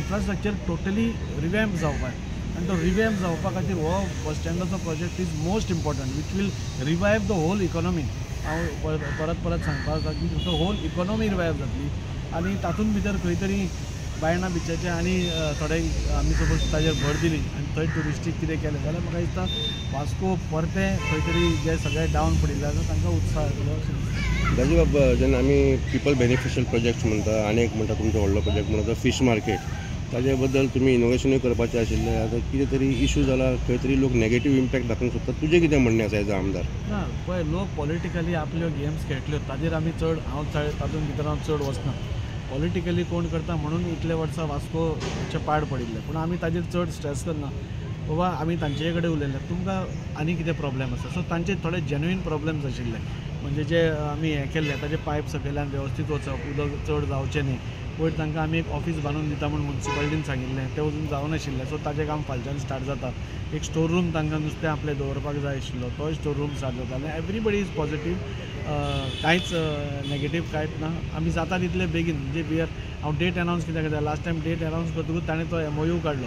Infrastructure totally रिवॅम्प जावपाक आनी तो रिवॅम्प जावपा खातीर हो बस स्टँडाचो project is most important which will revive the whole economy. हांव परत सांगपाक आसा की तो होल इकॉनॉमी रिवायव जातली आनी तातूंत भितर खंय तरी बायणा बिचाचे आनी थोडे आमी सपोज ताजेर भर दिली आनी थंय ट्युरिस्टीक कितें केलें जाल्यार म्हाका दिसता वास्को परतें खंय तरी जे सगळे डावन पडिल्ले आसा तांकां उत्साह येतलो अशें दिसता। दाजी बाबा जेन्ना आमी पीपल बेनिफिशियल प्रोजेक्ट म्हणटा आनी एक म्हणटा तुमचो व्हडलो प्रोजेक्ट म्हणटा तो फीश मार्केट ताजे बद्दल तुमी इनोवेशनूय करपाचें आशिल्लें आतां कितें तरी इशू जाला खंय तरी लोक नेगेटीव इम्पॅक्ट दाखोवंक सोदतात तुजें कितें म्हणणें आसा एज अ आमदार? ना पळय लोक पॉलिटिकली आपल्यो गेम्स खेळटल्यो ताजेर आमी चड हांव तातूंत भितर हांव चड वचना। पॉलिटिकली कोण करता म्हणून इतले वर्सां वास्कोचे पाड पडिल्ले पूण आमी ताजेर चड स्ट्रेस करना बाबा आमी तांचे कडेन उलयले तुमकां आनी कितें प्रॉब्लेम आसा सो तांचे थोडे जेन्युइन प्रॉब्लेम्स आशिल्ले म्हणजे जे आमी हें केल्ले ताजे पायप सकयल्यान वेवस्थीत वचप उदक चड जावचें न्ही वयर तांकां आमी एक ऑफीस बांदून दिता म्हूण मुन्सिपालिटीन सांगिल्लें तें अजून जावं नाशिल्लें सो ताजें काम फालच्यान स्टार्ट जाता। एक स्टोर रूम तांकां नुस्तें आपलें दवरपाक जाय आशिल्लो तोय स्टोर रूम स्टार्ट जाता आनी एवरीबडी इज पॉजिटीव कांयच नेगेटीव कांयच ना आमी जाता तितले बेगीन म्हणजे हांव डेट अनावन्स कित्याक केला लास्ट टायम डेट अनावन्स करतकूच ताणें तो MOU काडलो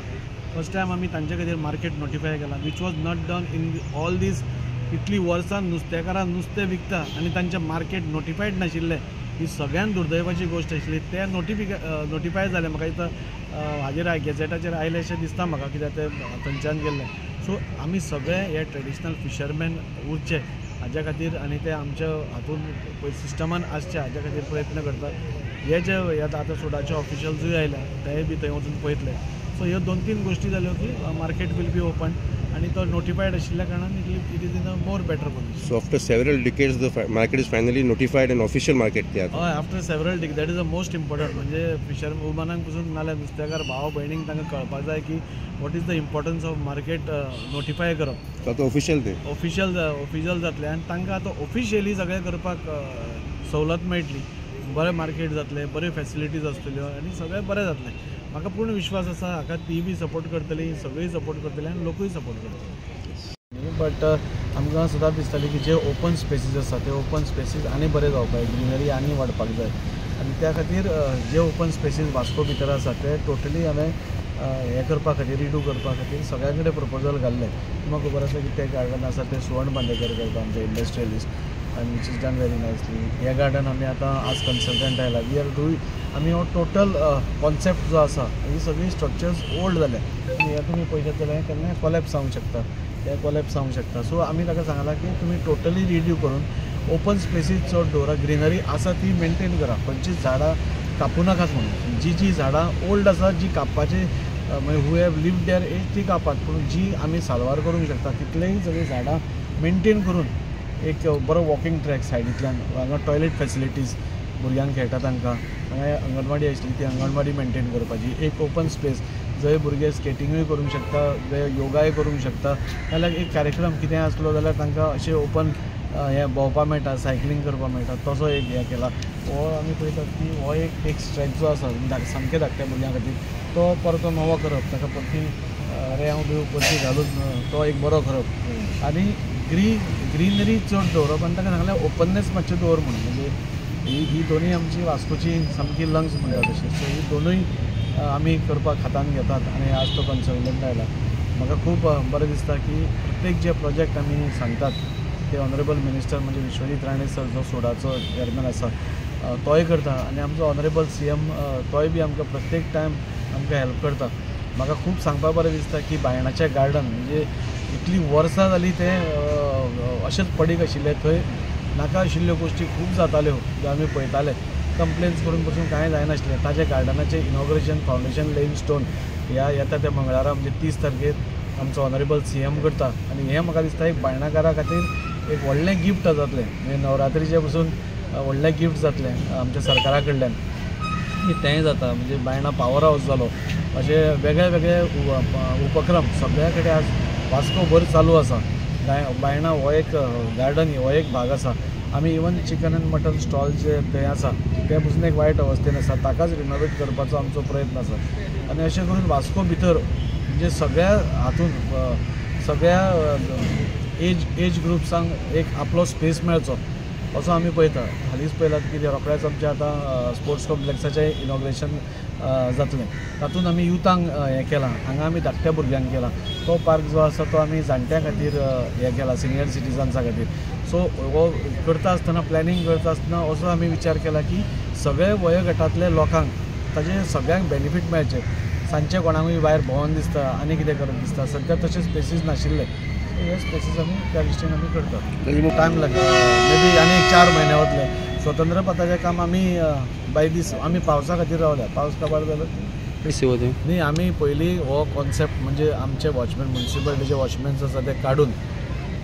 फर्स्ट टायम आमी तांचे खातीर मार्केट नोटिफाय केला which was not done in all these इतली वर्सां नुस्तेकारां नुस्तें विकता आनी तांचें मार्केट नोटिफायड नाशिल्लें ही सगळ्यान दुर्दैवाची गोष्ट आशिल्ली ते नोटिफाय जालें म्हाका दिसता हाजेर गॅजेटाचेर आयलें अशें दिसता म्हाका कित्याक ते थंयच्यान गेल्ले सो आमी सगळे हे ट्रेडिशनल फिशरमॅन उरचे हाज्या खातीर आनी ते आमच्या हातूंत सिस्टमान आसचे हाज्या खातीर प्रयत्न करतात। हे जे आतां सुडाचे ऑफिशल्सूय आयल्या तेय बी थंय वचून पळयतले सो ह्यो 2-3 गोश्टी जाल्यो की मार्केट वील बी ओपन आनी तो नोटिफायड आशिल्ल्या कारणान it is in a more better position. So after several decades the market is finally नोटिफायड an official market ते आता हय after several decades that is a most important म्हणजे फिशर वुमनांक पसून नाल्यार नुस्तेकार भाव भयणींक तांकां कळपाक जाय की what is the importance of market notify करप तो ऑफिशियल ते ऑफिशियल जातलें आनी तांकां आतां ऑफिशियली सगळें करपाक सवलत मेळटली बरें मार्केट जातलें बऱ्यो फॅसिलिटीज आसतल्यो आनी सगळें बरें जातलें म्हाका पूर्ण विश्वास आसा हाका ती बी सपोर्ट करतली सगळीं सपोर्ट करतली आनी लोकूय सपोर्ट करतले बट आमकां सदांच दिसताली की जे ओपन स्पेसीस आसा ते ओपन स्पेसीस आनी बरें जावपाक ग्रिनरी आनी वाडपाक जाय आनी त्या खातीर जे ओपन स्पेसीस वास्को भितर आसा ते टोटली हांवें हें करपा खातीर रिडू करपा खातीर सगळ्या कडेन प्रपोजल घाल्ले तुमकां खबर आसा की तें गार्डन आसा तें सुवर्ण बांदेकर करता आमचे इंडस्ट्रियलिस्ट आनी which is done very nicely हे गार्डन आमी आतां आज कन्सल्टंट आयला वी आर डुईंग आमी हो टोटल कॉन्सेप्ट जो आसा ही सगळी स्ट्रक्चर्स ओल्ड जाल्या आनी हे तुमी पळयत जाल्यार हें केन्नाय कोलॅप्स जावंक शकता ते कोलॅप्स जावंक शकता सो आमी ताका सांगलां की तुमी टोटली रिड्यू करून ओपन स्पेसीस चड दवरा ग्रिनरी आसा ती मेनटेन करा खंयचीच झाडां कापू नाकात म्हणून जी झाडां ओल्ड आसा जी कापपाची म्हणजे who have lived there as ती कापात पूण जी आमी साल्वार करूंक शकता तितलेय सगळीं झाडां मेनटेन करून एक बरो वॉकिंग ट्रॅक सायडींतल्यान हांगा टॉयलेट फॅसिलिटीज भुरग्यांक खेळटा तांकां हांगा अंगणवाडी आशिल्ली ती अंगणवाडी मेनटेन करपाची एक ओपन स्पेस जंय भुरगे स्केटिंगूय करूंक शकता जंय योगाय करूंक शकता नाल्यार एक कार्यक्रम कितें आसलो जाल्यार तांकां अशें ओपन हें भोंवपाक मेळटा सायकलींग करपाक मेळटा तसो एक हें केला हो आमी पळयतात की हो एक स्ट्रेच जो आसा सामके धाकट्या भुरग्यां खातीर तो परतो नवो करप ताका परती रेंव बिव परती घालून तो एक बरो करप आनी ग्रीनरी चड दवरप आनी ताका सांगलें ओपननेस मातशें दवर म्हणून म्हणजे ही दोनूय आमची वास्कोची सामकी लंग्स म्हणटा तशी सो ही दोनूय आमी करपाक हातान घेतात आनी आज तो कन्सल्टंट आयला म्हाका खूब बरें दिसता की प्रत्येक जे प्रोजेक्ट आमी सांगतात ते ऑनरेबल मिनिस्टर म्हणजे विश्वजीत राणे सर जो सोडाचो चेअरमॅन आसा तोय करता आनी आमचो ऑनरेबल CM तोय बी आमकां प्रत्येक टायम आमकां हेल्प करता म्हाका खूब सांगपाक बरें दिसता की बायणाचें गार्डन म्हणजे इतली वर्सां जालीं तें अशेंच पडीक आशिल्लें थंय नाका आशिल्ल्यो गोश्टी खूब जाताल्यो ज्यो आमी पळयताले कंप्लेन्स करून पसून कांय जायनाशिल्लें ताच्या गार्डनाचें इनॉग्रेशन फावंडेशन लेन स्टोन ह्या येता त्या मंगळारा म्हणजे 30 तारखेर आमचो ऑनरेबल CM करता आनी हें म्हाका दिसता एक बायणाकारा खातीर एक व्हडलें गिफ्ट जातलें म्हणजे नवरात्रीचे पसून व्हडलें गिफ्ट जातलें आमच्या सरकारा कडल्यान की तेंय जाता म्हणजे बायणा पावर हावस जालो अशे वेगळे वेगळे उपक्रम सगळ्या कडेन आज वास्को भर चालू आसा बायणा हो एक गार्डन हो एक भाग आसा आमी even chicken and mutton stall जे थंय आसा ते पसून एक वायट अवस्थेन आसा ताकाच रिनोवेट करपाचो आमचो प्रयत्न आसा आनी अशें करून वास्को भितर म्हणजे सगळ्या हातून सगळ्या एज ग्रुप्सांक एक आपलो स्पेस मेळचो असो आमी पळयता हालींच पळयलात की रोखडेच आमचे आतां स्पोर्ट्स कॉम्प्लेक्साचें इनॉग्रेशन जातलें. तातूंत आमी युथांक हें केलां, हांगा आमी धाकट्या भुरग्यांक केला. तो पार्क जो आसा तो आमी जाणट्यां खातीर हें केला, सिनियर सिटिजन्सां खातीर. सो हो करता आसतना, प्लॅनिंग करता आसतना असो आमी विचार केला की सगळे वयोगटांतले लोकांक ताजें सगळ्यांक बेनिफीट मेळचें. सांजचें कोणाकूय भायर भोंवून दिसता, आनी कितें करप दिसता, सद्या तशे स्पेसीस नाशिल्ले. हे स्पेसीस आमी त्या दृश्टीन आमी करतात. टायम लागता, मे बी आनी 4 म्हयने वतले. स्वतंत्र पथाचें काम आमी बाय दीस आमी पावसा खातीर रावल्या. पावस काबार जालो न्ही, आमी पयलीं हो कॉन्सेप्ट म्हणजे आमचे वॉचमॅन, म्युन्सिपालिटीचे वॉचमॅन्स आसा ते काडून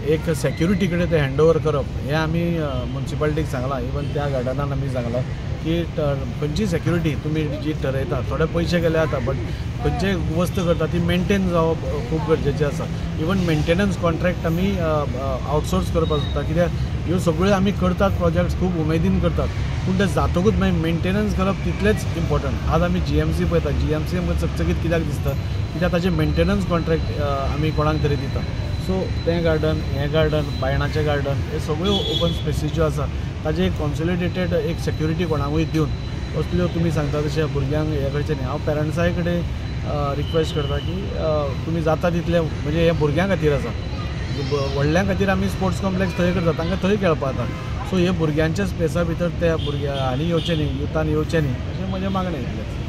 एक सेक्युरिटी कडेन ते हँडओवर करप हें आमी म्युन्सिपालिटीक सांगलां. इवन त्या गार्डनान आमी सांगलां की खंयची सेक्युरिटी तुमी जी ठरयता, थोडे पयशे गेले जाता, बट खंयचीय वस्त करता ती मेंटेन जावप खूब गरजेचें आसा. इवन मेंटेनन्स कॉन्ट्रॅक्ट आमी आउटसोर्स करपाक सोदता, कित्याक ह्यो सगळ्यो आमी करतात प्रोजेक्ट्स खूब उमेदीन करतात, पूण ते जातकूच मागीर मेंटेनन्स करप तितलेंच इम्पॉर्टंट. आज आमी GMC पळयता, GMC आमकां चकचकीत कित्याक दिसता, कित्याक ताजें मेंटेनन्स कॉन्ट्रॅक्ट आमी कोणाक तरी दिता. सो तें गार्डन, हें गार्डन, बायणाचें गार्डन, हे सगळ्यो ओपन स्पेसीस ज्यो आसा ताजें एक कॉन्सोलिडेटेड एक सेक्युरिटी कोणाकूय दिवन असल्यो तुमी सांगता तशें भुरग्यांक हे करचें न्ही. हांव पेरंट्साय कडेन रिक्वेस्ट करता की तुमी जाता तितलें, म्हणजे हें भुरग्यां खातीर आसा. व्हडल्यां खातीर आमी स्पोर्ट्स कॉम्प्लेक्स थंय करता, तांकां थंय खेळपा जाता. सो हे भुरग्यांच्या स्पेसा भितर त्या भुरग्यां हालीं येवचें न्ही, युथान येवचें न्ही, अशें म्हजें मागणें.